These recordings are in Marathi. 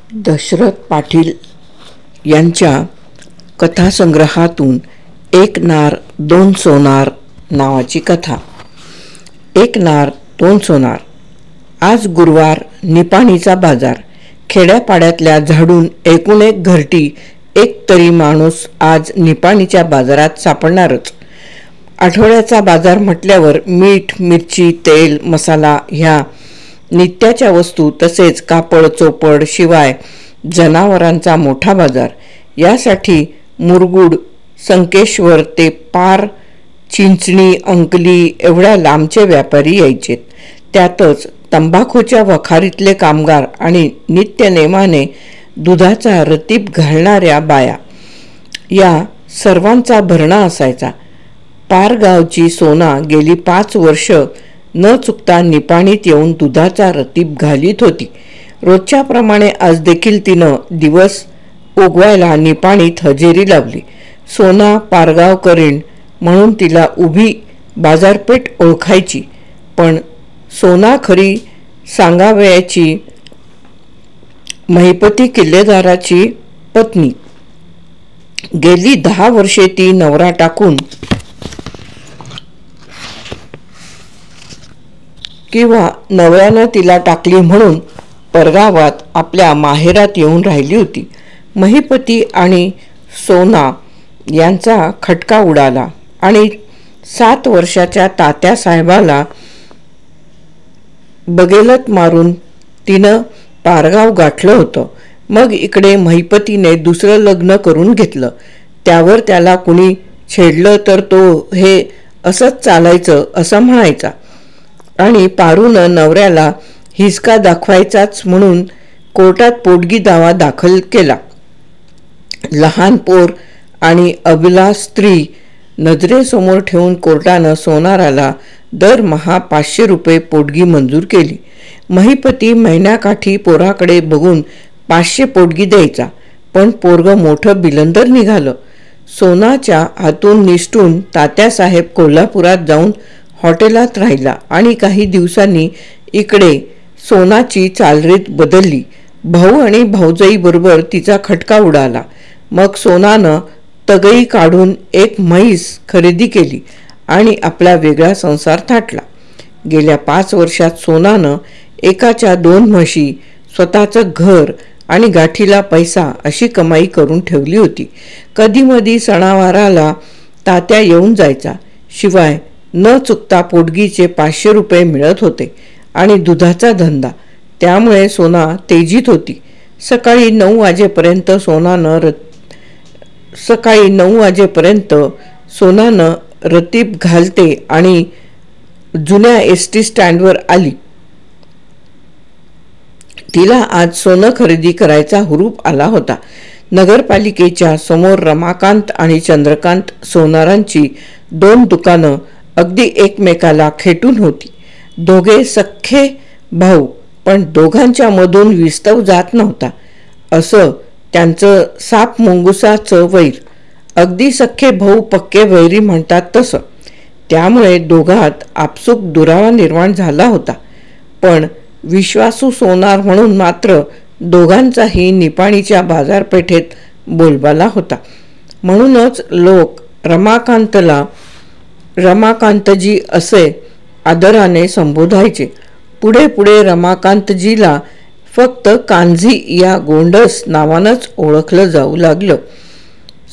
दशरथ पाटील यांच्या कथासंग्रहातून एक नार दोन सोनार नावाची कथा. एक नार दोन सोनार. आज गुरुवार, निपाणीचा बाजार. खेड्यापाड्यातल्या झाडून एकूण एक घरटी एक तरी माणूस आज निपाणीच्या बाजारात सापडणारच. आठवड्याचा बाजार म्हटल्यावर मीठ, मिरची, तेल, मसाला ह्या नित्याच्या वस्तू, तसेच कापड चोपड, शिवाय जनावरांचा मोठा बाजार. यासाठी मुरगुड, संकेश्वर ते पार चिंचणी, अंकली एवढ्या लांबचे व्यापारी यायचेत. त्यातच तंबाखूच्या वखारीतले कामगार आणि नित्यनेमाने दुधाचा रतीब घालणाऱ्या बाया, या सर्वांचा भरणा असायचा. पारगावची सोना गेली 5 वर्ष न चुकता निपाणीत येऊन दुधाचा रतीब घालीत होती. रोजच्याप्रमाणे आज देखील तिनं दिवस उगवायला निपाणीत हजेरी लावली. सोना पारगावकरीण म्हणून तिला उभी बाजारपेठ ओळखायची. पण सोना खरी सांगावयाची महिपती किल्लेदाराची पत्नी. गेली 10 वर्षे ती नवरा टाकून किंवा नवऱ्यानं तिला टाकली म्हणून परगावात आपल्या माहेरात येऊन राहिली होती. महिपती आणि सोना यांचा खटका उडाला आणि 7 वर्षाच्या तात्यासाहेबाला बगेलत मारून तिनं पारगाव गाठलं होतं. मग इकडे महिपतीने दुसरं लग्न करून घेतलं. त्यावर त्याला कुणी छेडलं तर तो हे असंच चालायचं असं म्हणायचा आणि पारूनं नवऱ्याला हिसका दाखवायचाच म्हणून कोर्टात पोटगी दावा दाखल केला. लहान पोर आणि अबला स्त्री नजरेसमोर ठेवून कोर्टानं सोनाराला दरमहा 500 रुपये पोटगी मंजूर केली. महिपती महिन्याकाठी पोराकडे बघून 500 पोटगी द्यायचा. पण पोरगं मोठं बिलंदर निघालं. सोनाच्या हातून निसटून तात्यासाहेब कोल्हापुरात जाऊन हॉटेलात राहिला आणि काही दिवसांनी इकडे सोनाची चालरीत बदलली. भाऊ आणि भाऊजाईबरोबर तिचा खटका उडाला. मग सोनानं तगई काढून एक म्हैस खरेदी केली आणि आपला वेगळा संसार थाटला. गेल्या 5 वर्षात सोनानं एकाच्या 2 म्हशी, स्वतःचं घर आणि गाठीला पैसा अशी कमाई करून ठेवली होती. कधीमधी सणावाराला तात्या येऊन जायचा. शिवाय न चुकता पोटगीचे 500 रुपये मिळत होते आणि दुधाचा धंदा. त्यामुळे सोना तेजीत होती. सकाळी 9 वाजेपर्यंत सोनानं रतीब घालते आणि जुन्या एसटी स्टँडवर आली. तिला आज सोनं खरेदी करायचा हुरूप आला होता. नगरपालिकेच्या समोर रमाकांत आणि चंद्रकांत सोनारांची 2 दुकानं अगदी एकमेकाला खेटून होती. दोघे सख्खे भाऊ, पण दोघांच्या मधून विस्तव जात नव्हता. असं त्यांचं साप मुंगुसाचं वैर. अगदी सख्खे भाऊ पक्के वैरी म्हणतात तसं. त्यामुळे दोघात आपसूक दुरावा निर्माण झाला होता. पण विश्वासू सोनार म्हणून मात्र दोघांचाही निपाणीच्या बाजारपेठेत बोलबाला होता. म्हणूनच लोक रमाकांतला रमाकांतजी असे आदराने संबोधायचे. पुढे पुढे रमाकांतजीला फक्त कांझी या गोंडस नावानंच ओळखलं जाऊ लागलं.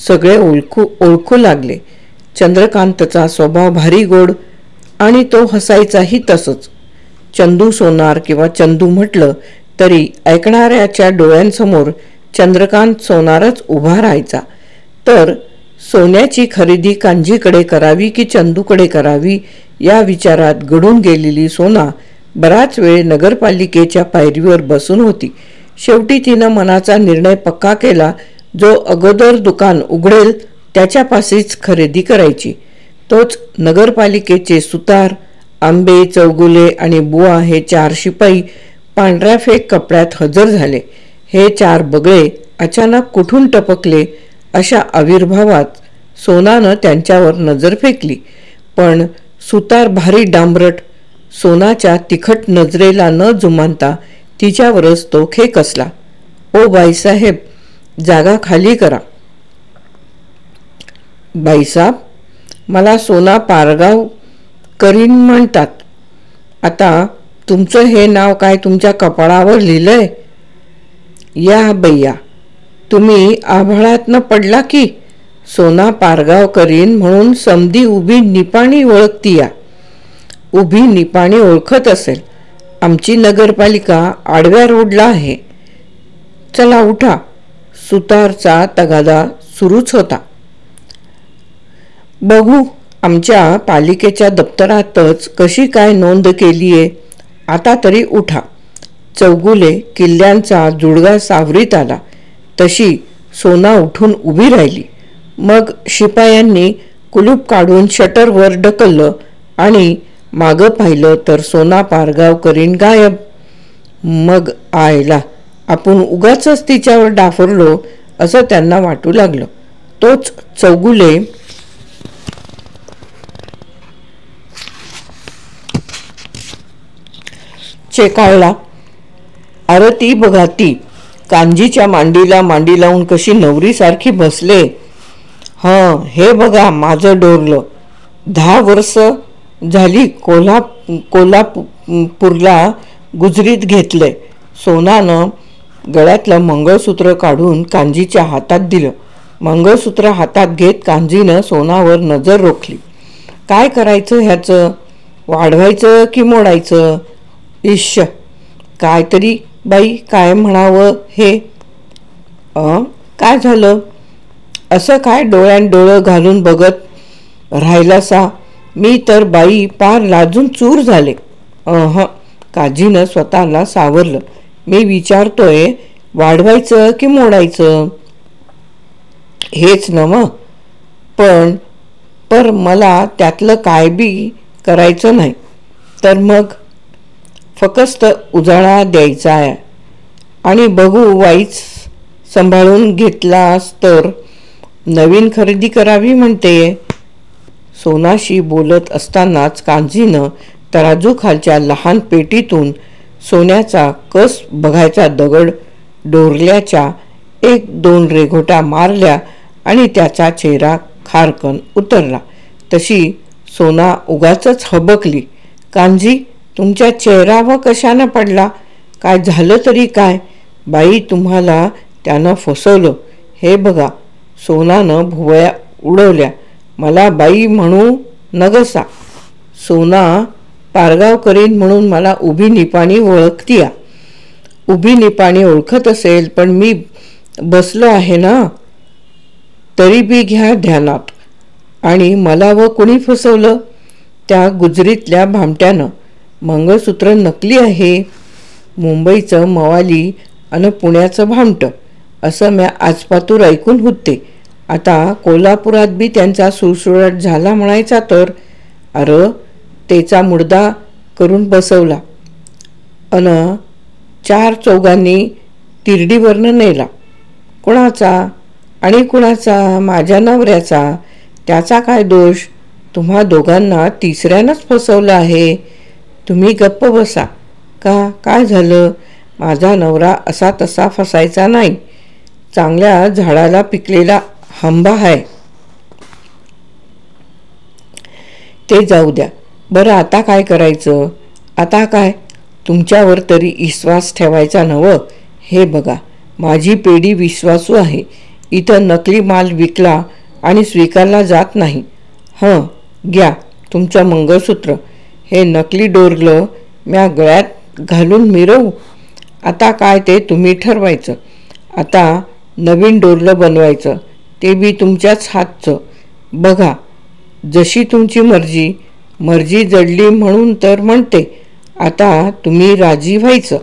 सगळे ओळखू लागले. चंद्रकांतचा स्वभाव भारी गोड आणि तो हसायचाही तसंच. चंदू सोनार किंवा चंदू म्हटलं तरी ऐकणाऱ्याच्या डोळ्यांसमोर चंद्रकांत सोनारच उभा राहायचा. तर सोन्याची खरेदी कांजीकडे करावी की चंदूकडे करावी या विचारात गढून गेलेली सोना बराच वेळ नगरपालिकेच्या पायरीवर बसून होती. शेवटी तिनं मनाचा निर्णय पक्का केला. जो अगोदर दुकान उघडेल त्याच्यापाशीच खरेदी करायची. तोच नगरपालिकेचे सुतार, आंबे, चौगुले आणि बुवा हे 4 शिपाई पांढऱ्या फेक कपड्यात हजर झाले. हे 4 बगळे अचानक कुठून टपकले अशा आविर्भावात सोनानं त्यांच्यावर नजर फेकली. पण सुतार भारी डांबरट. सोनाच्या तिखट नजरेला न जुमानता तिच्यावरच तो खेकसला. ओ बाईसाहेब, जागा खाली करा. बाईसाब, मला सोना पारगाव करीन म्हणतात. आता तुमचं हे नाव काय तुमच्या कपाळावर लिहिलंय? या बैया, तुम्ही आभाळातनं पडला की सोना पारगाव करीन म्हणून समधी उभी निपाणी ओळखती. या उभी निपाणी ओळखत असेल. आमची नगरपालिका आडव्या रोडला आहे. चला उठा. सुतारचा तगादा सुरूच होता. बघू आमच्या पालिकेच्या दप्तरातच कशी काय नोंद केलीये. आता तरी उठा. चौगुले किल्ल्यांचा जुडगा सावरीत आला तशी सोना उठून उभी राहिली. मग शिपायांनी कुलूप काढून शटरवर ढकललं आणि मागं पाहिलं तर सोना पारगाव करीन गायब. मग आयला, आपण उगाचच तिच्यावर डाफरलो असं त्यांना वाटू लागलं. तोच चौगुले चेकाळला. अरे ती बघा, ती कांजीच्या मांडीला मांडी लावून कशी नवरीसारखी बसले. हं, हे बघा माझं डोरलं. 10 वर्ष झाली कोल्हापूरला गुजरीत घेतलंय. सोनानं गळ्यातलं मंगळसूत्र काढून कांजीच्या हातात दिलं. मंगळसूत्र हातात घेत कांजीनं सोनावर नजर रोखली. काय करायचं ह्याचं? वाढवायचं की मोडायचं? इश्श, काय तरी बाई काय म्हणावं हे. काय झालं? असं काय डोळ्यात डोळं घालून बघत राहिलासा? मी तर बाई पार लाजून चूर झाले. काजीनं स्वतःला सावरलं. मी विचारतोय, वाढवायचं की मोडायचं? हेच न मग. पण मला त्यातलं काय बी करायचं नाही. तर मग फक्त उजाळा द्यायचा आहे. आणि बघू वाईच सांभाळून घेतलास तर नवीन खरेदी करावी म्हणते. सोनाशी बोलत असतानाच कांजीनं तराजू खालच्या लहान पेटीतून सोन्याचा कस बघायचा दगड डोरल्याच्या 1-2 रेघोट्या मारल्या आणि त्याचा चेहरा खारकन उतरला. तशी सोना उगाचच हबकली. कांजी, तुमच्या चेहऱ्यावर कशानं पडला? काय झालं तरी काय? बाई, तुम्हाला त्यानं फसवलं. हे बघा. सोनानं भुवया उडवल्या. मला बाई म्हणू नगसा. सोना पारगाव करीन म्हणून मला उभी निपाणी ओळखतीया. उभी निपाणी ओळखत असेल पण मी बसलो आहे ना. तरी बी घ्या ध्यानात. आणि मला व कुणी फसवलं? त्या गुजरीतल्या भामट्यानं. मंगळसूत्र नकली आहे. मुंबईचं मवाली आणि पुण्याचं भामटं असं म्या आजपातूर ऐकून होते. आता कोल्हापुरात बी त्यांचा सुळसुळाट झाला म्हणायचा तर. अरे तेचा मुडदा करून बसवला अन 4 चौघांनी तिरडीवरनं नेला. कुणाचा? आणि कुणाचा? माझ्या नवऱ्याचा. त्याचा काय दोष? तुम्हा दोघांना तिसऱ्यानंच फसवलं आहे. तुम्ही गप्प बसा. का? काय झालं? माझा नवरा असा तसा फसायचा नाही. चांगल्या झाडाला पिकलेला हंबा आहे. ते जाऊ द्या. बरं आता काय करायचं? आता काय? तुमच्यावर तरी विश्वास ठेवायचा नवं. हे बघा, माझी पेढी विश्वासू आहे. इथं नकली माल विकला आणि स्वीकारला जात नाही. घ्या तुमचं मंगळसूत्र. हे नकली डोरलं म्या गळ्यात घालून मिरवू? आता काय ते तुम्ही ठरवायचं. आता नवीन डोरलं बनवायचं, ते बी तुमच्याच हातचं. बघा जशी तुमची मर्जी. मर्जी जडली म्हणून तर म्हणते. आता तुम्ही राजी व्हायचं.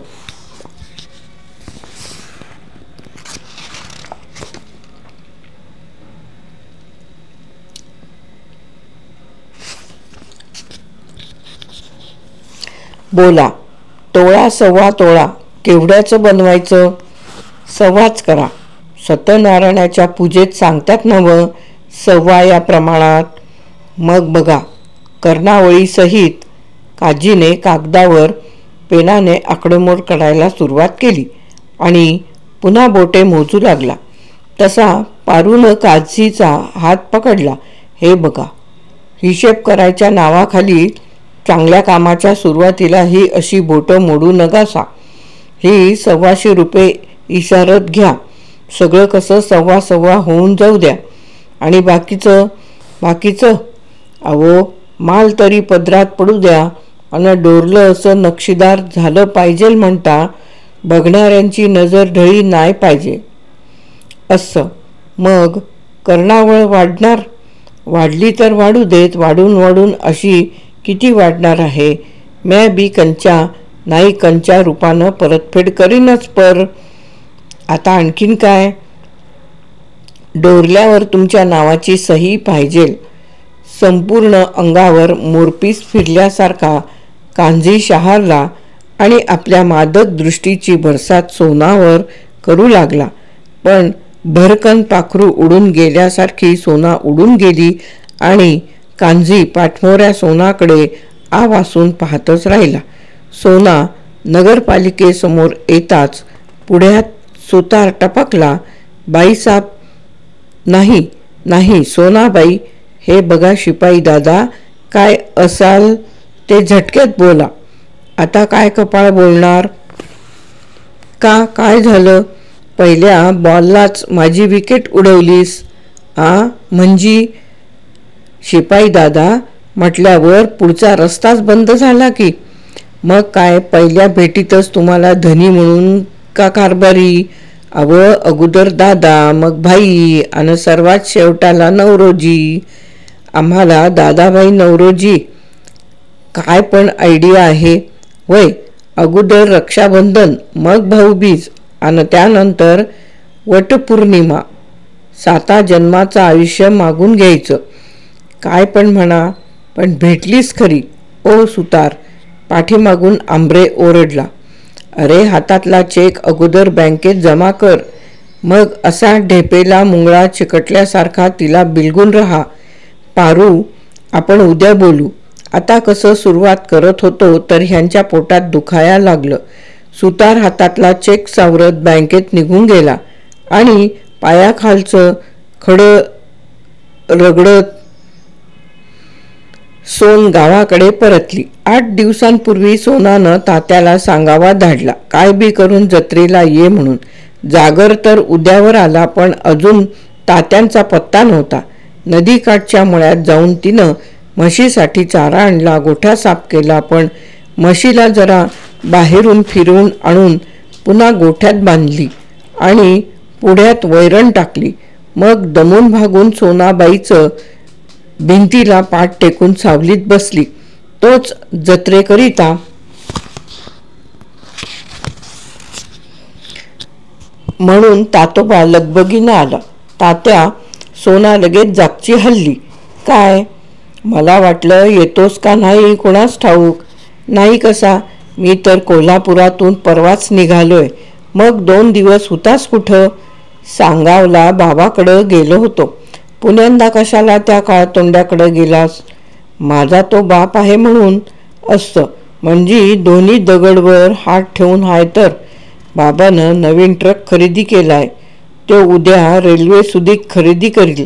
बोला. तोळा सव्वा तोळा केवढ्याचं बनवायचं? सव्वाच करा. सत्यनारायणाच्या पूजेत सांगतात नवं सव्वा या प्रमाणात. मग बघा. कर्णावळीसहित काजीने कागदावर पेनाने आकडेमोड करायला सुरुवात केली आणि पुन्हा बोटे मोजू लागला. तसा पारूनं काजीचा हात पकडला. हे बघा, हिशेब करायच्या नावाखाली चांगल्या कामाच्या सुरुवातीला ही अशी बोटं मोडू नकासा. ही 125 रुपये इशारत घ्या. सगळं कसं सव्वा होऊन जाऊ द्या. आणि बाकीचं अहो, माल तरी पदरात पडू द्या. आणि डोरलं असं नक्षीदार झालं पाहिजे म्हणता बघणाऱ्यांची नजर ढळी नाही पाहिजे. असं मग कर्णावळ वाढणार. वाढली तर वाढू देत. वाढून अशी किती वाढणार आहे. मैं बी कंच्या नाही कंच्या रूपानं परतफेड करीनच. पर आता आणखीन काय. डोरल्यावर तुमच्या नावाची सही पाहिजे. संपूर्ण अंगावर मोरपीस फिरल्यासारखा कांजी शहारला आणि आपल्या मादक दृष्टीची भरसात सोनावर करू लागला. पण भरकन पाखरू उडून गेल्यासारखी सोना उडून गेली आणि कांजी पाठमोऱ्या सोनाकडे आवासून पाहतच राहिला. सोना नगरपालिकेसमोर येताच पुढ्यात सुतार टपकला. बाईसाब, नाही सोनाबाई, हे बघा शिपाई दादा, काय असाल ते झटक्यात बोला. आता काय कपाळ बोलणार. का काय झालं. पहिल्या बॉललाच माझी विकेट उडवलीस. म्हणजे शिपाई दादा म्हटल्यावर पुढचा रस्ताच बंद झाला की. मग काय पहिल्या भेटीतच तुम्हाला धनी म्हणून का कारभारी. अगोदर दादा, मग भाई आणि सर्वात शेवटाला नवरोजी. आम्हाला दादाबाई नवरोजी. काय पण आयडिया आहे वय. अगोदर रक्षाबंधन, मग भाऊबीज आणि त्यानंतर वटपौर्णिमा. 7 जन्माचं आयुष्य मागून घ्यायचं. काय पण म्हणा, पण भेटलीस खरी. ओ सुतार, पाठीमागून आंब्रे ओरडला. अरे हातातला चेक अगोदर बँकेत जमा कर. मग असा ढेपेला मुंगळा चिकटल्यासारखा तिला बिलगून राहा. पारू, आपण उद्या बोलू. आता कसं सुरुवात करत होतो तर ह्यांच्या पोटात दुखाया लागलं. सुतार हातातला चेक सावरत बँकेत निघून गेला आणि पायाखालचं खडं रगडत सोन गावाकडे परतली. 8 दिवसांपूर्वी सोनानं तात्याला सांगावा धाडला, काय बी करून जत्रेला ये म्हणून. जागर तर उद्यावर आला, पण अजून तात्यांचा पत्ता नव्हता. नदीकाठच्या मळ्यात जाऊन तिनं म्हशीसाठी चारा आणला, गोठा साफ केला, पण म्हशीला जरा बाहेरून फिरवून आणून पुन्हा गोठ्यात बांधली आणि पुढ्यात वैरण टाकली. मग दमून भागून सोनाबाईचं भिंतीला पाठ टेकून सावलीत बसली. तोच जत्रेकरिता म्हणून तातोबा लगबगीनं आला. तात्या, सोना लगेच जागची हल्ली. काय, मला वाटलं येतोस का नाही कोणास ठाऊक. नाही कसा, मी तर कोल्हापुरातून परवाच निघालोय. मग 2 दिवस होतास कुठं. सांगावला बाबाकडं गेलो होतो. पुण्यांदा कशाला त्या काळतोंड्याकडं गेलास. माझा तो बाप आहे म्हणून. असं म्हणजे दोन्ही दगडवर हात ठेवून हाय तर. बाबानं नवीन ट्रक खरेदी केलाय. तो उद्या रेल्वे सुदीक खरेदी करील.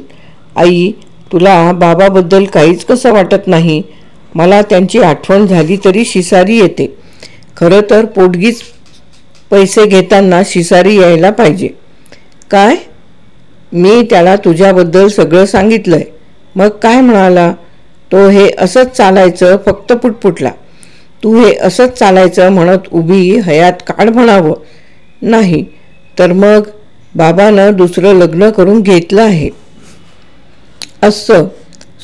आई, तुला बाबाबद्दल काहीच कसं वाटत नाही. मला त्यांची आठवण झाली तरी शिसारी येते. खरं तर पोटगीच पैसे घेताना शिसारी यायला पाहिजे. काय, मी त्याला तुझ्याबद्दल सगळं सांगितलंय. मग काय म्हणाला तो. हे असंच चालायचं, फक्त पुटपुटला. तू हे असंच चालायचं म्हणत उभी हयात काढ म्हणावं. नाही तर मग बाबानं दुसरं लग्न करून घेतलं आहे. असं.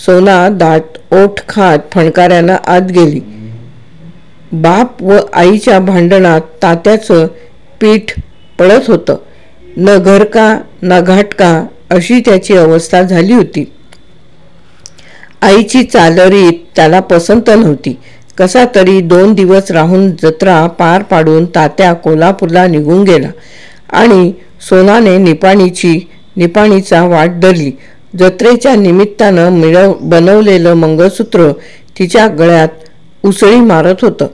सोना दाट ओठ खात फणकाऱ्यानं आत गेली. बाप व आईच्या भांडणात तात्याचं पीठ पडत होतं. न घरका ना घाटका अशी त्याची अवस्था झाली होती. आईची चालरीत त्याला पसंत नव्हती. कसा तरी 2 दिवस राहून जत्रा पार पाडून तात्या कोल्हापूरला निघून गेला आणि सोनाने निपाणीचा वाट धरली. जत्रेच्या निमित्तानं बनवलेलं मंगळसूत्र तिच्या गळ्यात उसळी मारत होतं.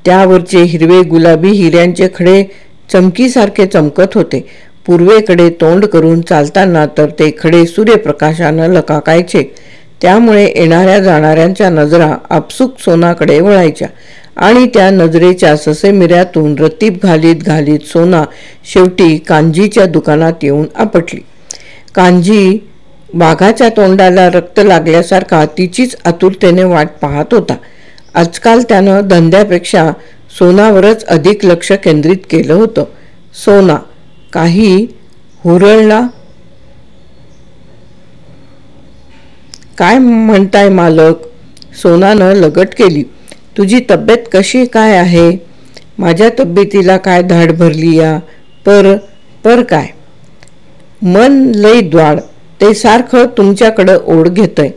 त्यावरचे हिरवे गुलाबी हिऱ्यांचे खडे चमकीसारखे चमकत होते. पूर्वेकडे तोंड करून चालताना तर ते खडे सूर्यप्रकाशानं लकाकायचे. त्यामुळे येणाऱ्या जाणाऱ्यांच्या नजरा आपसूक सोनाकडे वळायच्या आणि त्या नजरेच्या ससेमिऱ्यातून रतीब घालीत घालीत सोना शेवटी कांजीच्या दुकानात येऊन आपटली. कांजी वाघाच्या तोंडाला रक्त लागल्यासारखा तिचीच आतुरतेने वाट पाहत होता. आजकाल त्यानं धंद्यापेक्षा सोनावरच अधिक लक्ष केंद्रित केलं होतं. सोना काही हुरळला. काय म्हणताय मालक? सोनानं लगट केली. तुझी तब्येत कशी काय आहे? माझ्या तब्येतीला काय धाड भरली या? पर काय? मन लई द्वाड. ते सारखं तुमच्याकडं ओढ घेतंय.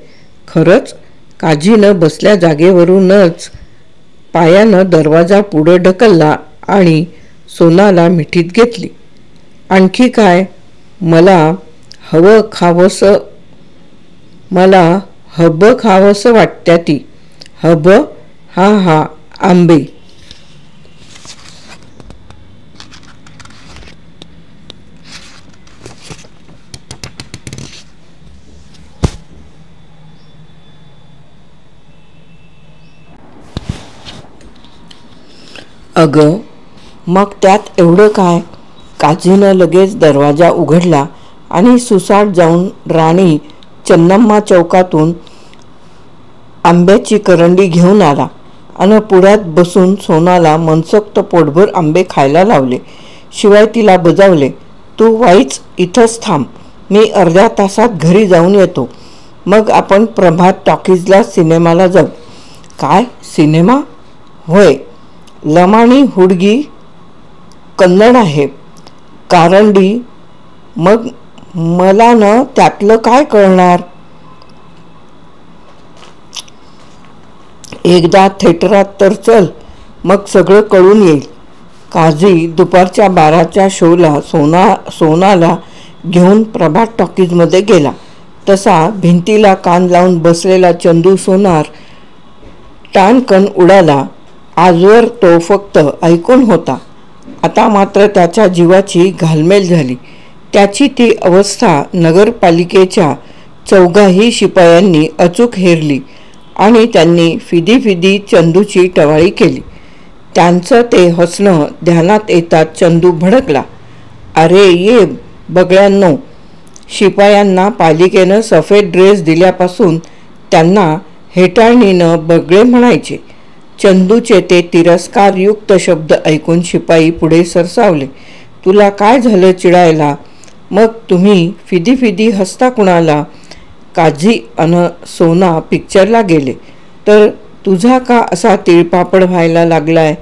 खरंच? काजीनं बसल्या जागेवरूनच पायानं दरवाजा पुढं ढकलला आणि सोनाला मिठीत घेतली. आणखी काय? मला हब खावंसं वाटत्या ती. हब? हा आंबे. अगं मग त्यात एवढं काय? काजीनं लगेच दरवाजा उघडला आणि सुसाट जाऊन राणी चन्नम्मा चौकातून आंब्याची करंडी घेऊन आला आणि पुढ्यात बसून सोनाला मनसोक्त पोटभर आंबे खायला लावले. शिवाय तिला बजावले, तू वाईच इथंच थांब. मी अर्ध्या तासात घरी जाऊन येतो. मग आपण प्रभात टॉकीजला सिनेमाला जाऊ. काय सिनेमा? होय, लमाणी हुडगी कन्नड आहे. कारंडी. मग मला न त्यातलं काय कळणार? एकदा थिएटरात तर चल, मग सगळं कळून येईल. काजी दुपारच्या 12च्या शोला सोनाला घेऊन प्रभात टॉकीजमध्ये गेला. तसा भिंतीला कान लावून बसलेला चंदू सोनार टाणकन उडाला. आजवर तो फक्त ऐकून होता. आता मात्र त्याच्या जीवाची घालमेल झाली. त्याची ती अवस्था नगरपालिकेच्या 4ही शिपायांनी अचूक हेरली आणि त्यांनी फिदी चंदूची टवाळी केली. त्यांचं ते हसणं ध्यानात येताच चंदू भडकला. अरे ये बगळ्यांनो, शिपायांना पालिकेनं सफेद ड्रेस दिल्यापासून त्यांना हेटाळणीनं बगळे म्हणायचे. चंदूचे ते तिरस्कारयुक्त शब्द ऐकून शिपाई पुढे सरसावले. तुला काय झालं चिडायला? मग तुम्ही फिदी हसता कुणाला? काजी अन सोना पिक्चरला गेले तर तुझा का असा तिळपापड व्हायला लागलाय?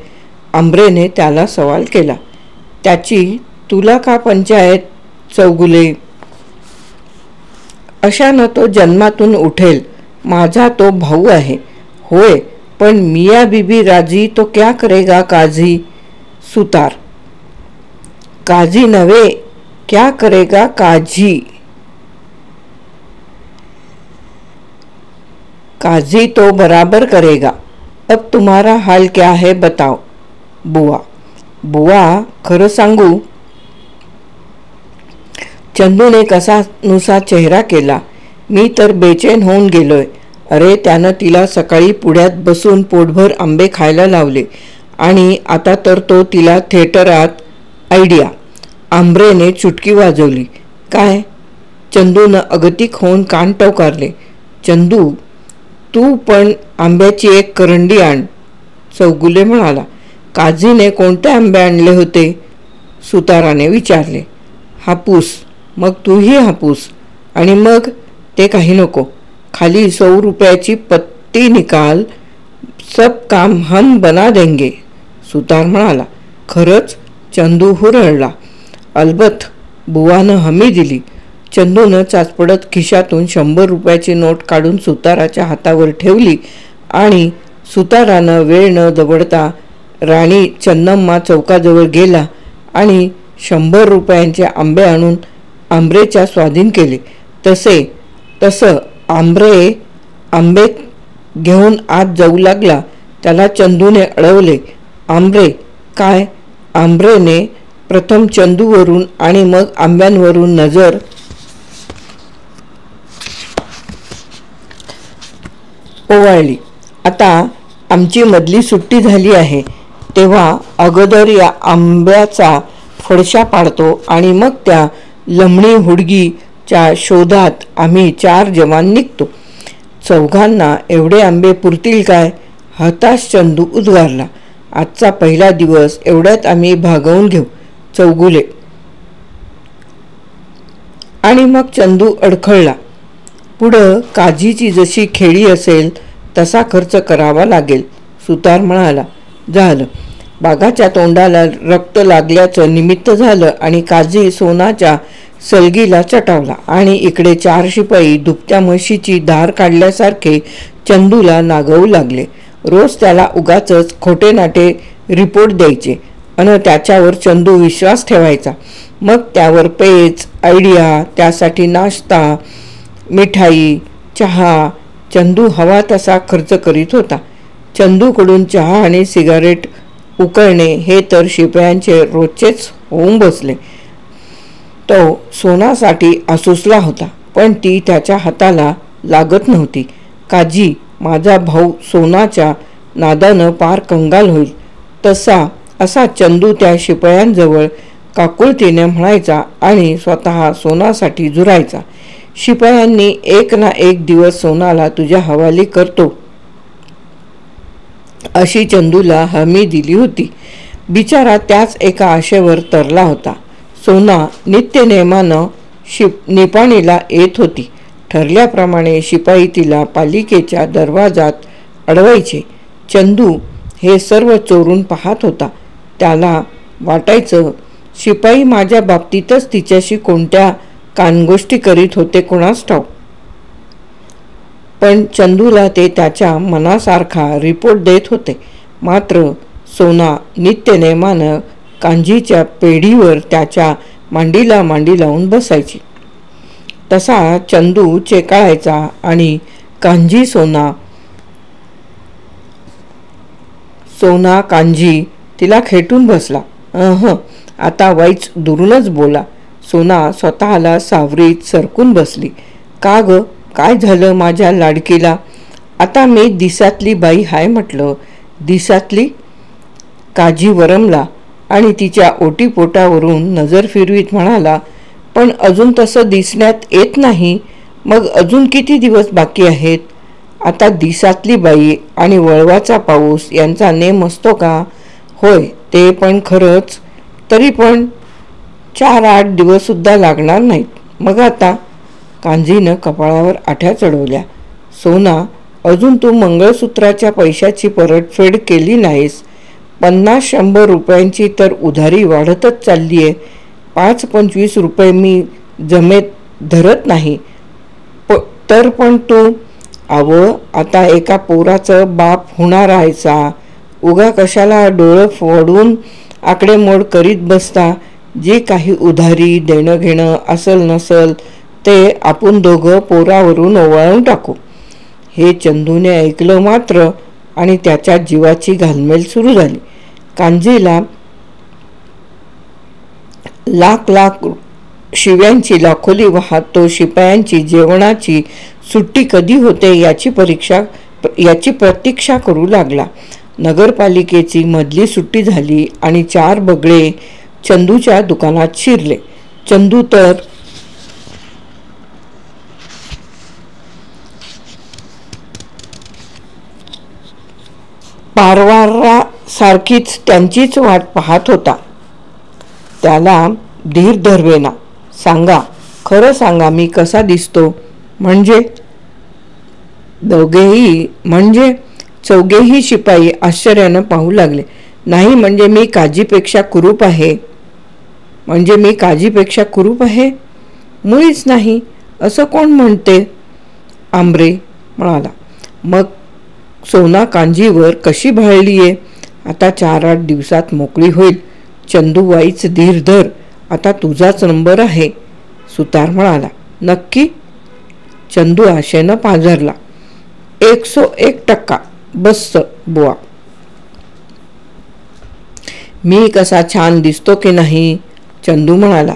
आंब्रेने त्याला सवाल केला. त्याची तुला का पंचायत चौगुले? अशानं तो जन्मातून उठेल. माझा तो भाऊ आहे. होय, पण मिया बीबी राजी तो क्या करेगा काजी? सुतार. काजी नवे, क्या करेगा काजी? काजी तो बराबर करेगा. अब तुम्हारा हाल क्या है बताओ? बुवा खरं सांगू? चंदूने कसा नुसा चेहरा केला. मी तर बेचैन होऊन गेलोय. अरे त्यानं तिला सकाळी पुढ्यात बसून पोटभर आंबे खायला लावले आणि आता तर तो तिला थिएटरात. आयडिया. आंब्रेने चुटकी वाजवली. काय? चंदूनं अगतिक होऊन कान टवकारले. चंदू, तू पण आंब्याची एक करंडी आण, चौगुले म्हणाला. काजीने कोणते आंबे आणले होते? सुताराने विचारले. हापूस. मग तूही हापूस. आणि मग ते काही नको. खाली 100 रुपयाची पत्ती निकाल, सब काम हम बना देंगे, सुतार म्हणाला. खरंच? चंदू हुरळला. अलबत, बुवानं हमी दिली. चंदूनं चाचपडत खिशातून 100 रुपयाची नोट काढून सुताराच्या हातावर ठेवली आणि सुतारानं वेळ न दवडता राणी चन्नम्मा चौकाजवळ गेला आणि 100 रुपयांचे आंबे आणून आंब्रेच्या स्वाधीन केले. तसं आंबे घेऊन आत जाऊ लागला. त्याला चंदूने अडवले. आंब्रे काय? आंब्रेने प्रथम चंदूवरून आणि मग आंब्यांवरून नजर ओवाळली. आता आमची मधली सुट्टी झाली आहे तेव्हा अगोदर या आंब्याचा फडशा पाडतो आणि मग त्या लमणी हुडगीच्या शोधात आम्ही 4 जवान निघतो. चौघांना एवढे आंबे पुरतील काय? हताश चंदू उद्गारला. आजचा पहिला दिवस एवढ्यात आम्ही भागवून घेऊ चौगुले. आणि मग चंदू अडखळला. पुढं काजीची जशी खेळी असेल तसा खर्च करावा लागेल. सुतार म्हणाला. झालं. बागाच्या तोंडाला रक्त लागल्याचं निमित्त झालं आणि काजी सोनाच्या सलगीला चटावला आणि इकडे 4 शिपाई दुभत्या म्हशीची धार काढल्यासारखे चंदूला नागवू लागले. रोज त्याला उगाचच खोटे नाटे रिपोर्ट द्यायचे आणि त्याच्यावर चंदू विश्वास ठेवायचा. मग त्यावर पेच, आयडिया, त्यासाठी नाश्ता, मिठाई, चहा चंदू हवा तसा खर्च करीत होता. चंदूकडून चहा आणि सिगारेट उकळणे हे तर शिपायांचे रोजचेच होऊन बसले. तो सोनासाठी आसुसला होता पण ती त्याच्या हाताला लागत नव्हती. काजी, माझा भाऊ सोनाच्या नादानं पार कंगाल होईल असा चंदू त्या शिपायांजवळ काकुळतीने म्हणायचा आणि स्वतः सोनासाठी झुरायचा. शिपायांनी एक ना एक दिवस सोनाला तुझ्या हवाली करतो अशी चंदूला हमी दिली होती. बिचारा त्याच एका आशेवर तरला होता. सोना नित्यनेमानं निपाणीला येत होती. ठरल्याप्रमाणे शिपाई तिला पालिकेच्या दरवाजात अडवायचे. चंदू हे सर्व चोरून पाहत होता. त्याला वाटायचं शिपाई माझ्या बाबतीतच तिच्याशी कोणत्या कानगोष्टी करीत होते कोणास ठाऊक. पण चंदूला ते त्याच्या मनासारखा रिपोर्ट देत होते. मात्र सोना नित्यनेमानं कांजीच्या पेढीवर त्याच्या मांडीला मांडी लावून बसायची. तसा चंदू चेकाळायचा आणि कांजी सोना कांजी तिला खेटून बसला. आता वाईच दुरूनच बोला. सोना स्वतःला सावरीत सरकून बसली. का ग, काय झालं माझ्या लाडकीला? आता मी दिसातली बाई हाय म्हटलं. दिसातली? काजी वरमला आणि तिच्या ओटीपोटावरून नजर फिरवीत म्हणाला. पण अजून तसं दिसण्यात येत नाही. मग अजून किती दिवस बाकी आहेत? आता दिसातली बाई आणि वळवाचा पाऊस यांचा नेम असतो का? होय ते पण खरंच. तरी पण 4-8 दिवससुद्धा लागणार नाहीत. मग आता? कांजीनं कपाळावर आठ्या चढवल्या. सोना, अजून तू मंगळसूत्राच्या पैशाची परतफेड केली नाहीस. 50-100 रुपयांची तर उधारी वाढतच चालली आहे. 5-25 रुपये मी जमेत धरत नाही. तर पण तू आता एका पोराचं बाप होणार आहेसा. उगा कशाला डोळं फोडून आकडेमोड करीत बसता. जे काही उधारी देणं घेणं असल नसल ते आपण दोघं पोरावरून ओवाळून टाकू. हे चंदूने ऐकलं मात्र आणि त्याच्या जीवाची घालमेल सुरू झाली. कांजीला लाख शिव्यांची लाखोली वाहत तो शिपायांची जेवणाची सुट्टी कधी होते याची प्रतीक्षा करू लागला. नगरपालिकेची मधली सुट्टी झाली आणि 4 बगळे चंदूच्या दुकानात शिरले. चंदू तर पारवारासारखीच त्यांचीच वाट पाहत होता. त्याला धीर धरवेना. सांगा, खरं सांगा, मी कसा दिसतो? म्हणजे चौघेही शिपाई आश्चर्यानं पाहू लागले. नाही म्हणजे मी काजीपेक्षा कुरूप आहे. म्हणजे मी काजीपेक्षा कुरूप आहे? मुळीच नाही. असं कोण म्हणते? आंब्रे म्हणाला. मग सोना कांजीवर कशी भाळलीये? आता 4-8 दिवसात मोकळी होईल. चंदू, वाईच धीर धर. आता तुझाच नंबर आहे. सुतार म्हणाला. नक्की? चंदू आशेनं पाझरला. 101% बस्स बुवा. मी कसा छान दिसतो की नाही? चंदू म्हणाला.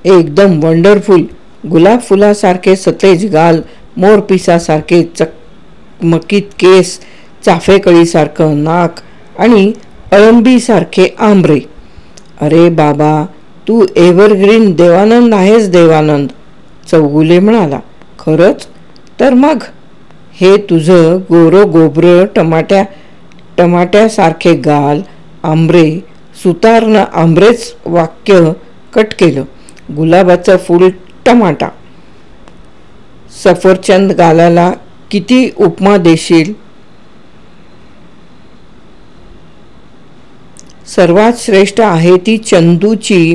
एकदम वंडरफुल. गुलाब फुलासारखे सतेज गाल, मोरपिसासारखे चकमकीत केस, चाफेकळीसारखं नाक आणि अळंबीसारखे आंबरे. अरे बाबा, तू एव्हरग्रीन देवानंद आहेस देवानंद, चौगुले म्हणाला. खरंच? तर मग हे तुझं गोरं गोबरं टमाट्यासारखे गाल, आंबरे, सुतारनं आंबरेच वाक्य कट केलं. गुलाबाचं फूल टमाटा. सफरचंद गालाला किती उपमा देशील? सर्वात श्रेष्ठ आहे ती चंदूची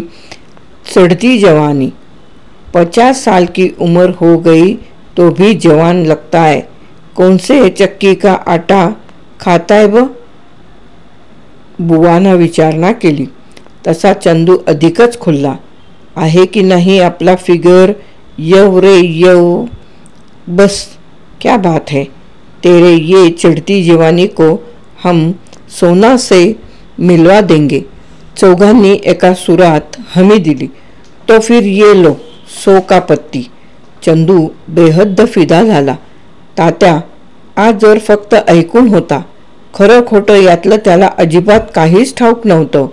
चढ़ती जवानी. 50 साल की उम्र हो गई तो भी जवान लगता है. कौनसे चक्की का आटा खाताय ब? बुवानं विचारणा केली. तसा चंदू अधिकच खुल्ला. आहे की नाही आपला फिगर? यव रे यव. बस क्या बात है. तेरे ये चढ़ती जवानी को हम सोना से मिलवा देंगे. चौघांनी एका सुरात हमी दिली. तो फिर ये लो 100 का पत्ती. चंदू बेहद्द फिदा झाला. तात्या आज जर फक्त ऐकून होता. खरं खोटं यातलं त्याला अजिबात काहीच ठाऊक नव्हतं.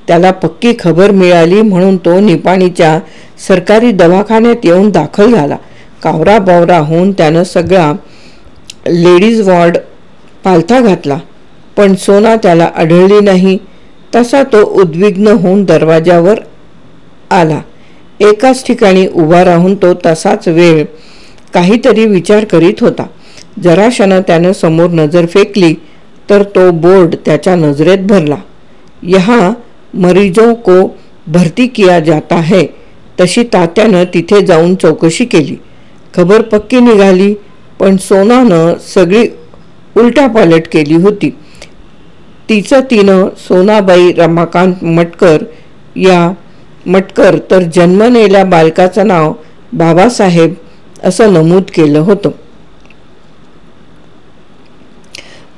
त्याला पक्की खबर मिळाली म्हणून तो निपाणीच्या सरकारी दवाखान्यात येऊन दाखल झाला. कावरा बावरा होऊन त्यानं सगळा लेडीज वॉर्ड पालथा घातला, पण सोना त्याला आढळली नाही. तसा तो उद्विग्न होऊन दरवाजावर आला. एकाच ठिकाणी उभा राहून तो तसाच वेळ काहीतरी विचार करीत होता. जराशानं त्यानं समोर नजर फेकली तर तो बोर्ड त्याच्या नजरेत भरला. यहाँ मरीजों को भरती किया जाता है. तशी तात्यानं तिथे जाऊन चौकशी केली. खबर पक्की निघाली, पण सोनानं सगळी उलटापालट केली होती. तिनं सोनाबाई रमाकांत मटकर तर जन्मलेल्या बालकाचं नाव बाबासाहेब असं नमूद केलं होतं.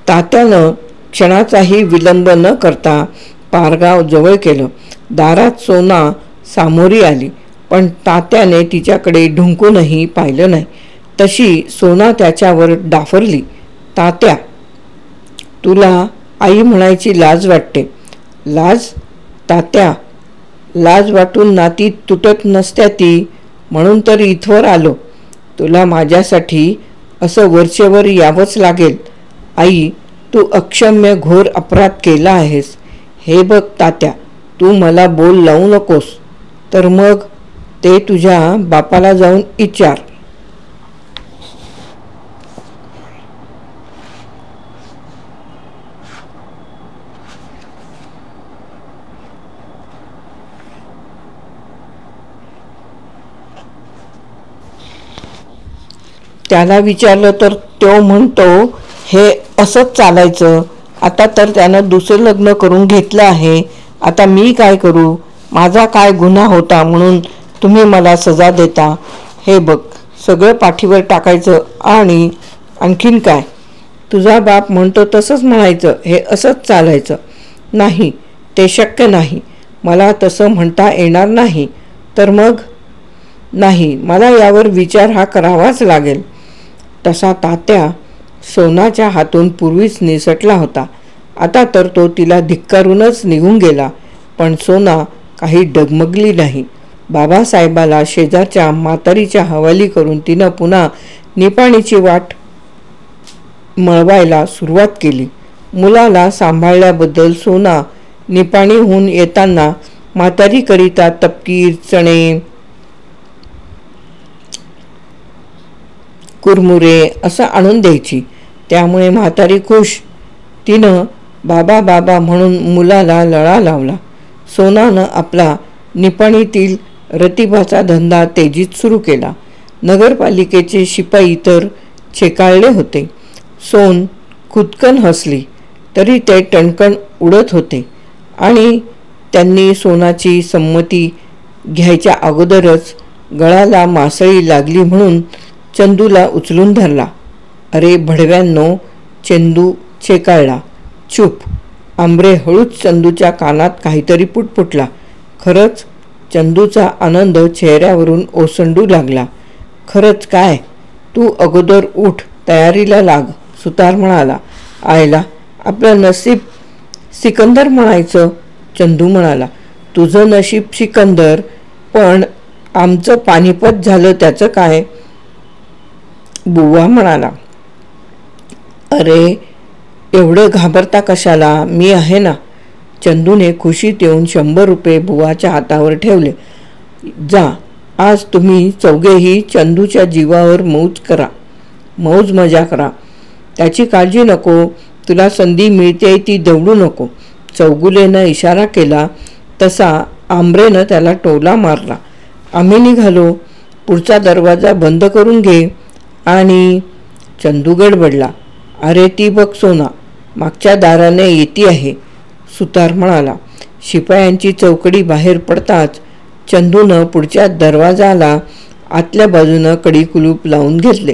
तात्यानं क्षणाचाही विलंब न करता पारगाव जवळ केलं. दारात सोना सामोरी आली, पण तात्याने तिच्याकडे ढुंकूनही पाहिलं नाही. तशी सोना त्याच्यावर डाफरली. तात्या, तुला आई म्हणायची लाज वाटते. लाज? तात्या, लाज वाटून नाती तुटत नसत्या ती, म्हणून तर इथवर आलो. तुला माझ्यासाठी असं वरचेवर यावंच लागेल. आई, तू अक्षम्य घोर अपराध केला आहेस. हे बघ तात्या, तू मला बोल लावू नकोस. तर मग ते तुझ्या बापाला जाऊन विचार. त्याला विचारलं तर तो म्हणतो हे असंच चालायचं. आता तर त्यानं दुसरं लग्न करून घेतलं आहे. आता मी काय करू? माझा काय गुन्हा होता म्हणून तुम्ही मला सजा देता? हे बघ, सगळं पाठीवर टाकायचं आणि आणखीन काय? तुझा बाप म्हणतो तसंच म्हणायचं. हे असंच चालायचं. नाही, ते शक्य नाही. मला तसं म्हणता येणार नाही. तर मग? नाही, मला यावर विचार हा करावाच लागेल. तसा तात्या सोनाच्या हातून पूर्वीच निसटला होता. आता तर तो तिला धिक्कारूनच निघून गेला. पण सोना काही डगमगली नाही. बाबासाहेबाला शेजारच्या म्हातारीच्या हवाली करून तिनं पुन्हा निपाणीची वाट मळवायला सुरुवात केली. मुलाला सांभाळल्याबद्दल सोना निपाणीहून येताना म्हातारीकरिता तपकीर, चणे, कुरमुरे असं आणून द्यायची. त्यामुळे म्हातारी खुश. तिनं बाबा बाबा म्हणून मुलाला लळा लावला. सोनानं आपला निपाणीतील रतिबाचा धंदा तेजीत सुरू केला. नगरपालिकेचे शिपाई तर चेकाळले होते. सोन खुदकन हसली तरी ते टणकण उडत होते आणि त्यांनी सोनाची संमती घ्यायच्या अगोदरच गळाला मासळी लागली म्हणून चंदूला उचलून धरला. अरे भडव्यांनो, चंदू चेकाळला. चूप. आंबरे हळूच चंदूच्या कानात काहीतरी पुटपुटला. खरंच? चंदूचा आनंद चेहऱ्यावरून ओसंडू लागला. खरंच काय? तू अगोदर उठ, तयारीला लाग, सुतार म्हणाला. आयला, आपलं नशीब सिकंदर म्हणायचं, चंदू म्हणाला. तुझं नशीब सिकंदर, पण आमचं पानिपत झालं त्याचं काय? बुवा म्हणाला. अरे, एवढं घाबरता कशाला, मी आहे ना. चंदूने खुशीत येऊन 100 रुपये बुवाच्या हातावर ठेवले. जा, आज तुम्ही चौघेही चंदूच्या जीवावर मौज मजा करा. त्याची काळजी नको. तुला संधी मिळते ती दवडू नको. चौगुलेनं इशारा केला तसा आंबरेनं त्याला टोला मारला. आम्ही निघालो. पुढचा दरवाजा बंद करून घे. आणि चंदू गडबडला. अरे, ती बघ सोना, मागच्या दाराने येती आहे, सुतार म्हणाला. शिपायांची चौकडी बाहेर पडताच चंदूनं पुढच्या दरवाजाला आतल्या बाजूनं कडी कुलूप लावून घेतले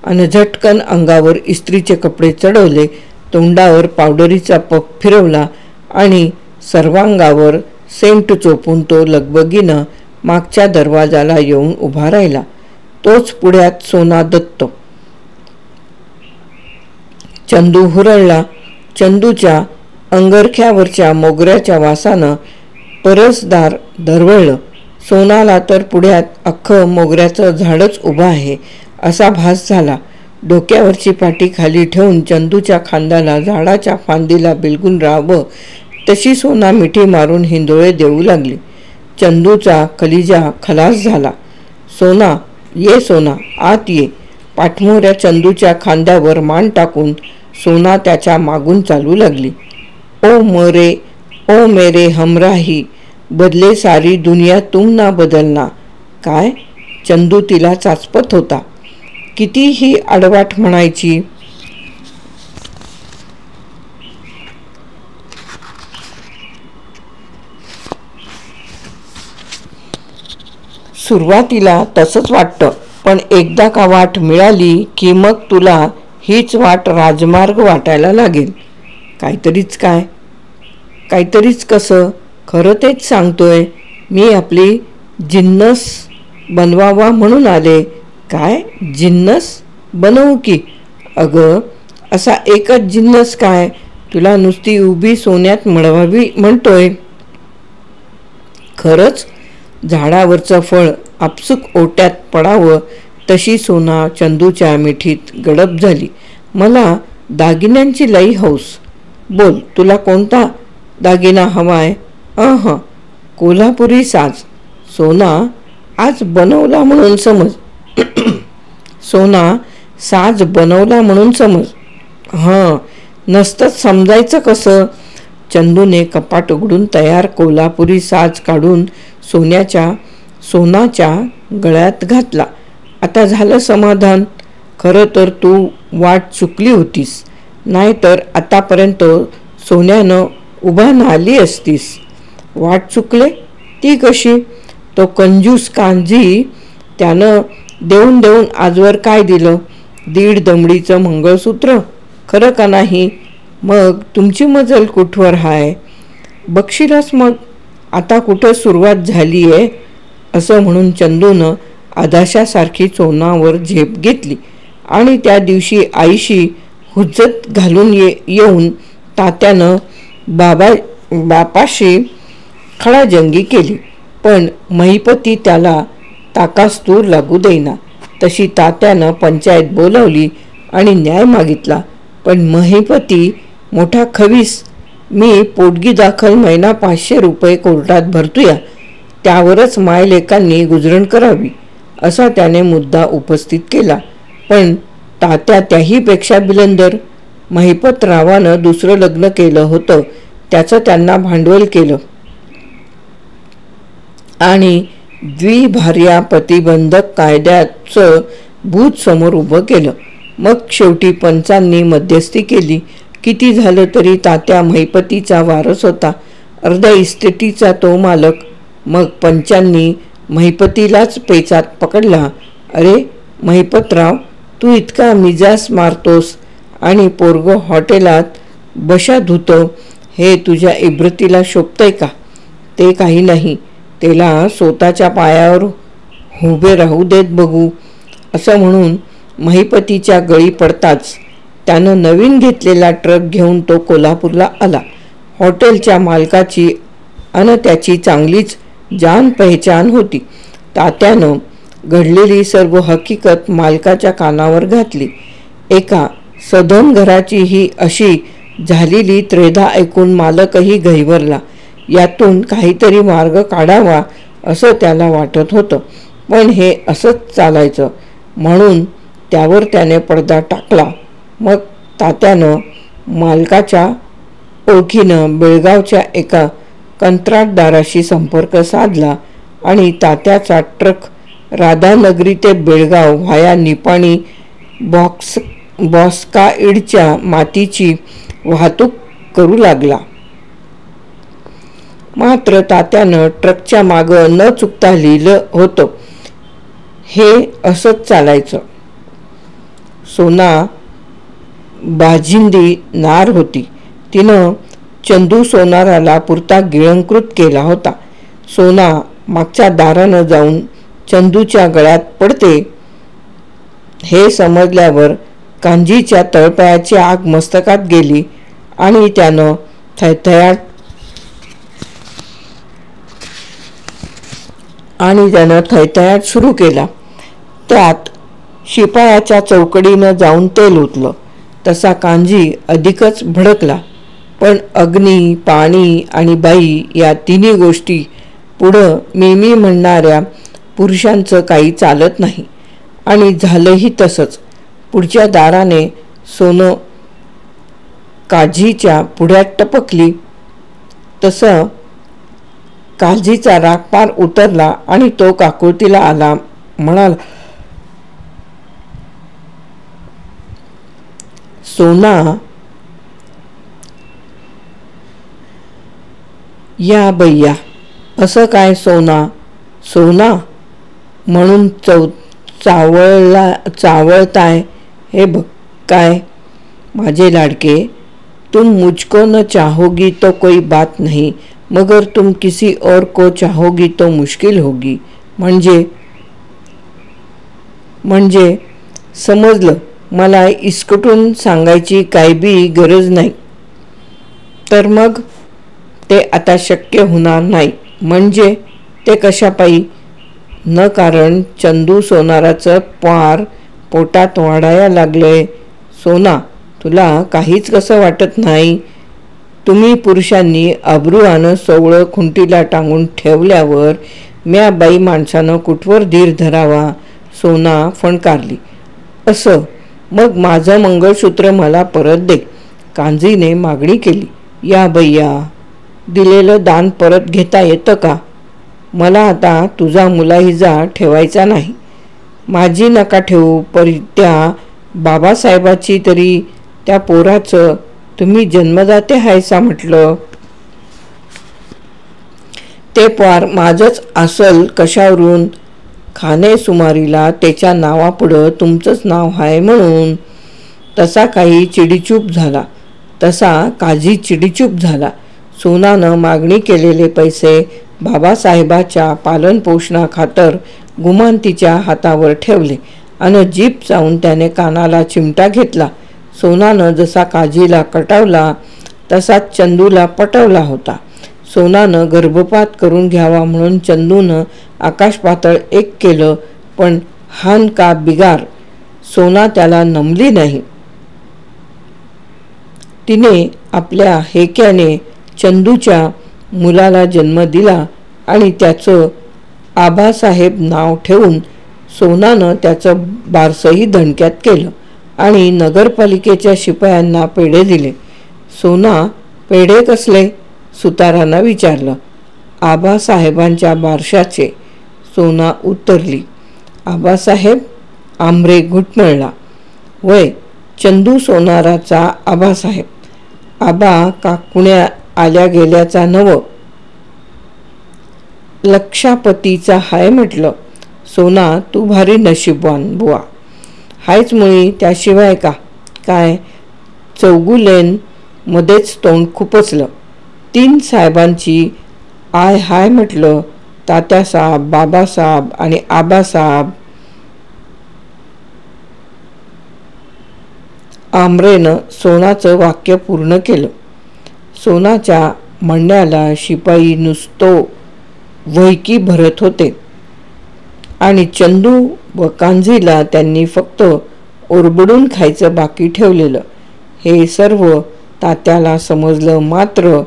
आणि झटकन अंगावर इस्त्रीचे कपडे चढवले. तोंडावर पावडरीचा पफ फिरवला आणि सर्वांगावर सेंट चोपून तो लगबगीनं मागच्या दरवाजाला येऊन उभा राहिला. तोच पुढ्यात सोना दत्त. चंदू हुरळला. चंदूच्या अंगरख्यावरच्या मोगऱ्याच्या वासानं परसदार दरवळलं. सोनाला तर पुढ्यात अख्खं मोगऱ्याचं झाडच उभं आहे असा भास झाला. डोक्यावरची पाटी खाली ठेवून चंदूच्या खांद्याला झाडाच्या फांदीला बिलगून राहावं तशी सोना मिठी मारून हिंदोळे देऊ लागली. चंदूचा कलिजा खलास झाला. सोना, ये सोना, आत ये. पाठमोऱ्या चंदूच्या खांद्यावर मान टाकून सोना त्याच्या मागून चालू लागली. ओ मेरे हमराही, बदले सारी दुनिया तुम ना बदलना. काय? चंदू तिला चाचपत होता. कितीही आडवाट म्हणायची. सुरुवातीला तसंच वाटतं, पण एकदा का वाट मिळाली की मग तुला हीच वाट राजमार्ग वाटायला लागेल. काहीतरीच काय? काहीतरीच कसं? खरं तेच सांगतोय. मी आपली जिन्नस बनवावा म्हणून आले. काय? जिन्नस बनवू की? अगं, असा एकच जिन्नस काय? तुला नुसती उभी सोन्यात मळवावी म्हणतोय. खरंच? झाडावरचं फळ आपसुक ओट्यात पडावं तशी सोना चंदूच्या मिठीत गडप झाली. मला दागिन्यांची लई हौस. बोल, तुला कोणता दागिना हवाय? कोल्हापुरी साज. सोना, आज बनवला म्हणून समज. सोना, साज बनवला म्हणून समज. नसतंच समजायचं कसं? चंदूने कपाट उघडून तयार कोल्हापुरी साज काढून सोनाच्या गळ्यात घातला. आता झालं समाधान. खरं तर तू वाट चुकली होतीस, नाहीतर आतापर्यंत सोन्यानं उभा आली असतीस. वाट चुकले? ती कशी? तो कंजूस कांजी त्यानं देऊन आजवर काय दिलं? 1.5 दमडीचं मंगळसूत्र. खरं का नाही? मग तुमची मजल कुठवर हाय? बक्षीलास मग. आता कुठं सुरुवात झाली आहे? असं म्हणून चंदूनं आदाशासारखी सोनावर झेप घेतली आणि त्या दिवशी आईशी हुज्जत घालून येऊन तात्यानं बापाशी खडाजंगी केली. पण महिपती त्याला ताकास्तूर लागू देईना. तशी तात्यानं पंचायत बोलावली आणि न्याय मागितला. पण महिपती मोठा खवीस. मी पोटगी दाखल महिना 500 रुपये कोर्टात भरतोया, त्यावरच मायलेकांनी गुजरण करावी असा त्याने मुद्दा उपस्थित केला. पण तात्या त्याहीपेक्षा बिलंदर. महिपतरावानं दुसरं लग्न केलं होतं, त्याचं त्यांना भांडवल केलं आणि द्विभार्या प्रतिबंधक कायद्याचं भूत समोर उभं केलं. मग शेवटी पंचांनी मध्यस्थी केली. किती झालं तरी तात्या महिपतीचा वारस होता, अर्ध्या इस्टेटीचा तो मालक. मग पंचांनी महिपतीलाच पेचात पकडला. अरे महिपतराव, तू इतका मिजाज मारतोस आणि पोरगं हॉटेलात बशा धुतं हे तुझ्या इब्रतीला शोभतंय का? ते काही नाही, त्याला स्वतःच्या पायावर उभे राहू देत बघू. असं म्हणून महिपतीच्या गळी पडताच त्यानं नवीन घेतलेला ट्रक घेऊन तो कोल्हापूरला आला. हॉटेलच्या मालकाची अन त्याची चांगलीच जान पहचान होती. तात्यानं घडलेली सर्व हकीकत मालकाच्या कानावर घातली. एका सधन घराची ही अशी झालेली त्रेधा ऐकून मालकही गहिवरला. यातून काहीतरी मार्ग काढावा असं त्याला वाटत होतं, पण हे असंच चालायचं म्हणून त्यावर त्याने पडदा टाकला. मग तात्यानं मालकाच्या ओळखीनं बेळगावच्या एका कंत्राटदाराशी संपर्क साधला आणि तात्याचा ट्रक राधानगरी ते बेळगाव व्हाया निपाणी बॉस्काईडच्या मातीची वाहतूक करू लागला. मात्र तात्यानं ट्रकच्या मागं न चुकता लिहिलं होतं, हे असंच चालायचं. सोना बाजिंदी नार होती. तिनं चंदू सोनाराला पुरता गिळंकृत केला होता. सोना मागच्या दारानं जाऊन चंदूच्या गळ्यात पडते हे समजल्यावर कांजीच्या तळपायाची आग मस्तकात गेली आणि त्यानं थैथयाट सुरू केला. त्यात शिपायाच्या चौकडीनं जाऊन तेल ओतलं. तसा कांजी अधिकच भडकला. पण अग्नी, पाणी आणि बाई या तिन्ही गोष्टी पुढं मी म्हणणाऱ्या पुरुषांचं काही चालत नाही. आणि झालंही तसंच. पुढच्या दाराने सोनं काळजीच्या पुढ्यात टपकली. तसं काळजीचा राग पार उतरला आणि तो काकुळतीला आला. म्हणाला, सोना या बैया. असं काय सोना? सोना म्हणून चावळताय हे बघ. काय माझे लाडके, तुम मुझको न चाहोगी तो कोई बात नहीं, मगर तुम किसी और को चाहोगी तो मुश्किल होगी. म्हणजे समजलं. मला इसकटून सांगायची काय बी गरज नाही. तर मग ते आता शक्य होणार नाही. म्हणजे ते कशापायी? न कारण चंदू सोनाराचं पार पोटात वाढायला लागलंय. सोना, तुला काहीच कसं वाटत नाही? तुम्ही पुरुषांनी अब्रुआनं सोवळं खुंटीला टांगून ठेवल्यावर म्या बाई माणसानं कुठवर धीर धरावा? सोना फणकारली. असं मग माझं मंगळसूत्र मला परत दे. कांजीने मागणी केली. या बैया, दिलेलं दान परत घेता येतं का? मला आता तुझा मुलाहिजा ठेवायचा नाही. माझी नका ठेवू, पर त्या बाबासाहेबाची तरी त्या पोराचं तुम्ही जन्मदाते हायसा म्हटलं. ते पोर माझंच असल कशावरून? खाने सुमारीला त्याच्या नावापुढं तुमचंच नाव आहे म्हणून. तसा काही चिडीचूप झाला. काजी चिडीचूप झाला. सोनानं मागणी केलेले पैसे बाबासाहेबाच्या पालनपोषणाखातर गुमान तिच्या हातावर ठेवले आणि जीप जाऊन त्याने कानाला चिमटा घेतला. सोनानं जसा काजीला कटावला तसाच चंदूला पटवला होता. सोनानं गर्भपात करून घ्यावा म्हणून चंदूनं आकाशपातळ एक केलं, पण हान का बिगार सोना त्याला नमली नाही. तिने आपल्या हेक्याने चंदूच्या मुलाला जन्म दिला आणि त्याचं आबासाहेब नाव ठेवून सोनानं त्याचं बारसंही धणक्यात केलं आणि नगरपालिकेच्या शिपायांना पेढे दिले. सोना, पेढे कसले? सुतारानं विचारलं. आबासाहेबांच्या बारशाचे, सोना उत्तरली. आबासाहेब? आमरे घुटमळला. वय, चंदू सोनाराचा आबासाहेब. आबा काकुण्या आल्या गेल्याचा नव, लक्षापतीचा हाय म्हटलं. सोना, तू भारी नशीबवान बुवा. हायच मुळी, त्याशिवाय का? काय? चौगुलेन मध्येच तोंड खुपसलं. तीन साहेबांची आय हाय म्हटलं. तात्यासाहेब, बाबासाहेब आणि आबासाहेब. आमरेनं सोनाचं वाक्य पूर्ण केलं. सोनाच्या म्हणण्याला शिपाई नुसतो वैकी भरत होते आणि चंदू व कांजीला त्यांनी फक्त ओरबडून खायचं बाकी ठेवलेलं. हे सर्व तात्याला समजलं मात्र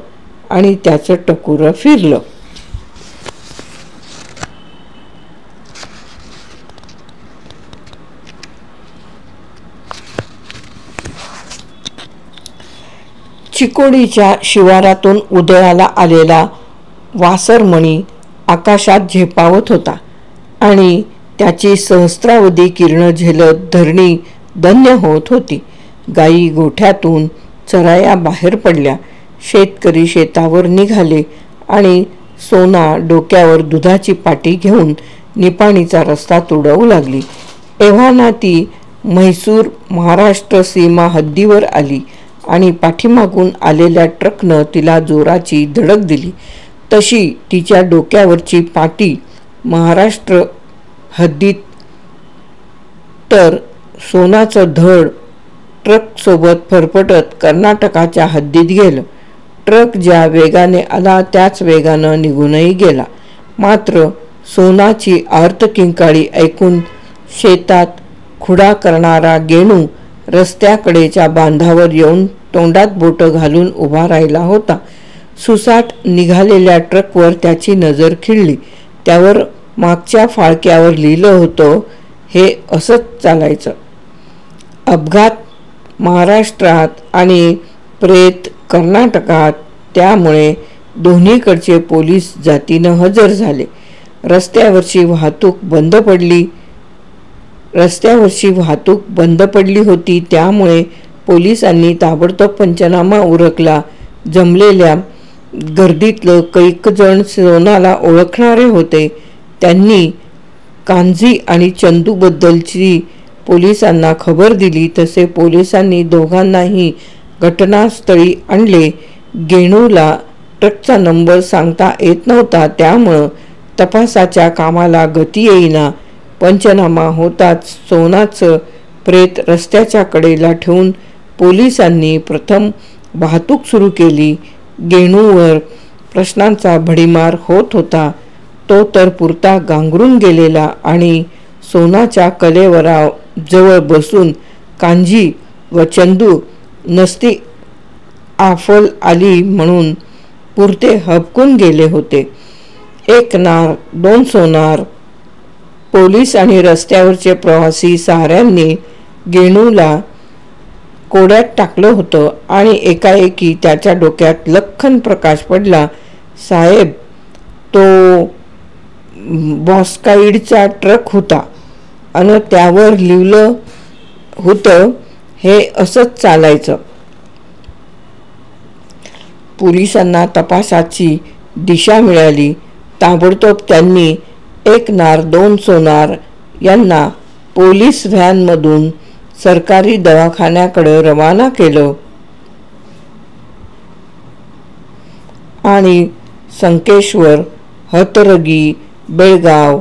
आणि त्याचं टकुरं फिरलं. चिकोडीच्या शिवारातून उदयाला आलेला वासरमणी आकाशात झेपावत होता आणि त्याची सहस्रावधी किरणं झेलत धरणी धन्य होत होती. गायी गोठ्यातून चराया बाहेर पडल्या. शेतकरी शेतावर निघाले आणि सोना डोक्यावर दुधाची पाटी घेऊन निपाणीचा रस्ता तुडवू लागली. एव्हाना ती म्हैसूर महाराष्ट्र सीमा हद्दीवर आली आणि पाठीमागून आलेल्या ट्रकनं तिला जोराची धडक दिली. तशी तिच्या डोक्यावरची पाटी महाराष्ट्र हद्दीत तर सोनाचं धड ट्रकसोबत फरफटत कर्नाटकाच्या हद्दीत गेलं. ट्रक ज्या वेगाने आला त्याच वेगानं निघूनही गेला. मात्र सोनाची आर्तकिंकाळी ऐकून शेतात खुडा करणारा गेणू रस्त्याकडेच्या बांधावर येऊन तोंडात बोटं घालून उभा राहिला होता. सुसाट निघालेल्या ट्रकवर त्याची नजर खिळली. त्यावर मागच्या फाळक्यावर लिहिलं होतं, हे असंच चालायचं. अपघात महाराष्ट्रात आणि प्रेत कर्नाटकात. त्यामुळे दोन्हीकडचे पोलीस जातीनं हजर झाले. रस्त्यावरची वाहतूक बंद पडली होती. त्यामुळे पोलिसांनी ताबडतोब पंचनामा उरकला. जमलेल्या गर्दीतलं कैक जण सोनाला ओळखणारे होते. त्यांनी कांजी आणि चंदूबद्दलची पोलिसांना खबर दिली. तसे पोलिसांनी दोघांनाही घटनास्थळी आणले. गेणूला ट्रकचा नंबर सांगता येत नव्हता. त्यामुळं तपासाच्या कामाला गती येईना. पंचनामा होताच सोनाचं प्रेत रस्त्याच्या कडेला ठेवून पोलिसांनी प्रथम वाहतूक सुरू केली. गेणूवर प्रश्नांचा भडीमार होत होता. तो तर पुरता गांगरून गेलेला आणि सोनाच्या कलेवराजवळ बसून कांजी व चंदू नसती आफल आली म्हणून पुरते हबकून गेले होते. एक नार दोन सोनार. पोलीस आणि रस्त्यावरचे प्रवासी साऱ्यांनी गेणूला कोड्यात टाकलं होतं आणि एकाएकी त्याच्या डोक्यात लख्खन प्रकाश पडला. साहेब, तो बॉस्काईडचा ट्रक होता आणि त्यावर लिहिलं होतं, हे असंच चालायचं. पोलिसांना तपासाची दिशा मिळाली. ताबडतोब त्यांनी एक नार दोन सोनार यांना पोलीस व्हॅनमधून सरकारी दवाखान्याकडे रवाना केलं आणि संकेश्वर, हतरगी, बेळगाव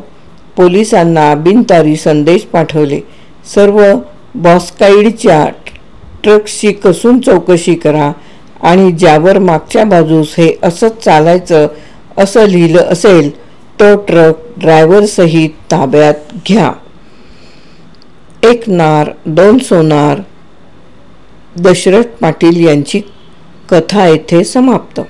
पोलिसांना बिनतारी संदेश पाठवले. सर्व बॉस्काईडच्या ट्रक्सची कसून चौकशी करा आणि ज्यावर मागच्या बाजूस हे असंच चालायचं असं लिहिलं असेल तो ट्रक ड्रायव्हरसहित ताब्यात घ्या. एक नार दोन सोनार. दशरथ पाटील यांची कथा येथे समाप्त.